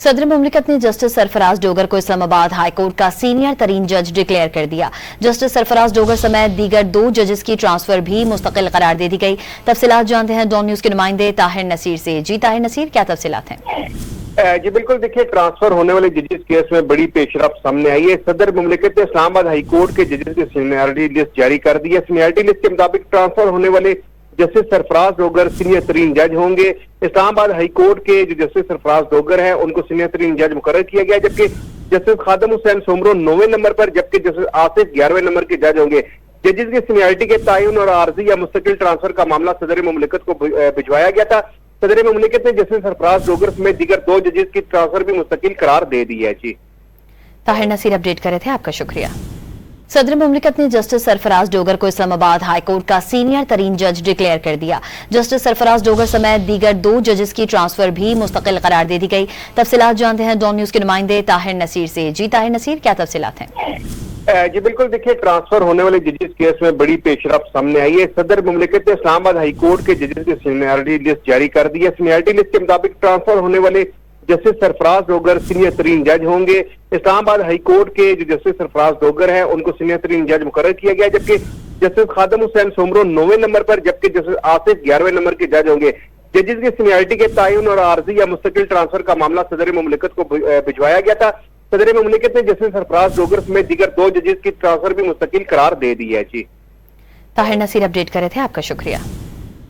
सदर मुमलिकत ने जस्टिस सरफराज डोगर को इस्लामाबाद हाई कोर्ट का सीनियर तरीन जज डिक्लेयर कर दिया। जस्टिस सरफराज डोगर समेत दीगर 2 जजेस की ट्रांसफर भी मुस्तकिल करार दे दी गई। तफसीलात जानते हैं डॉन न्यूज के नुमाइंदे ताहिर नसीर से। जी ताहिर नसीर, क्या तफसीलात हैं? जी बिल्कुल, देखिए ट्रांसफर होने वाले जजेस केस में बड़ी पेशरफ सामने आई है। सदर मुमलिकत ने इस्लामाबाद हाई कोर्ट के जजेस की सीनियरिटी लिस्ट जारी कर दी है। सीनियरिटी लिस्ट के मुताबिक ट्रांसफर होने वाले जस्टिस सरफराज डोगर सीनियर तरीन जज होंगे। इस्लामाबाद हाई कोर्ट के जो जस्टिस सरफराज डोगर हैं उनको सीनियर तरीन जज मुकर्रर किया गया, जबकि जस्टिस खादम हुसैन सोमरो 9वें नंबर पर, जबकि जस्टिस आसिफ 11वें नंबर के जज होंगे। जजेस की सीनियरिटी के तयन और आर्जी या मुस्तकिल ट्रांसफर का मामला सदर मुमलिकत को भिजवाया गया था। सदर मुमलिकत ने जस्टिस सरफराज डोगर समेत दीगर 2 जजेस की ट्रांसफर भी मुस्तकिल करार दे दी है। जी ताहिर नसीर अपडेट करे थे, आपका शुक्रिया। सदर मुमलिकत ने जस्टिस सरफराज डोगर को इस्लामाबाद हाई कोर्ट का सीनियर तरीन जज डिक्लेयर कर दिया। जस्टिस सरफराज डोगर समेत दीगर 2 जजेस की ट्रांसफर भी मुस्तकिल करार दे दी गई। तफसीलात जानते हैं डॉन न्यूज के नुमाइंदे ताहिर नसीर से। जी ताहिर नसीर, क्या तफसीलात हैं? जी बिल्कुल, देखिए ट्रांसफर होने वाले जजेस केस में बड़ी पेशरफ सामने आई है। सदर मुमलिकत ने इस्लामाबाद हाई कोर्ट के जजेस की सीनियरिटी लिस्ट जारी कर दी है। सीनियरिटी लिस्ट के मुताबिक ट्रांसफर होने वाले जस्टिस सरफराज डोगर सीनियर तरीन जज होंगे। इस्लामाबाद हाई कोर्ट के जो जस्टिस सरफराज डोगर हैं उनको सीनियर तरीन जज मुकर्रर किया गया, जबकि जस्टिस खादम हुसैन सोमरो 9वें नंबर पर, जबकि जस्टिस आसिफ 11वें नंबर के जज होंगे। जजेस की सीनियरिटी के तयन और आर्जी या मुस्तकिल ट्रांसफर का मामला सदर मुमलिकत को भिजवाया गया था। सदर मुमलिकत ने जस्टिस सरफराज डोगर समेत दीगर 2 जजेस की ट्रांसफर भी मुस्तकिल करार दे दी है। जी ताहिर नसीर अपडेट करे थे, आपका शुक्रिया।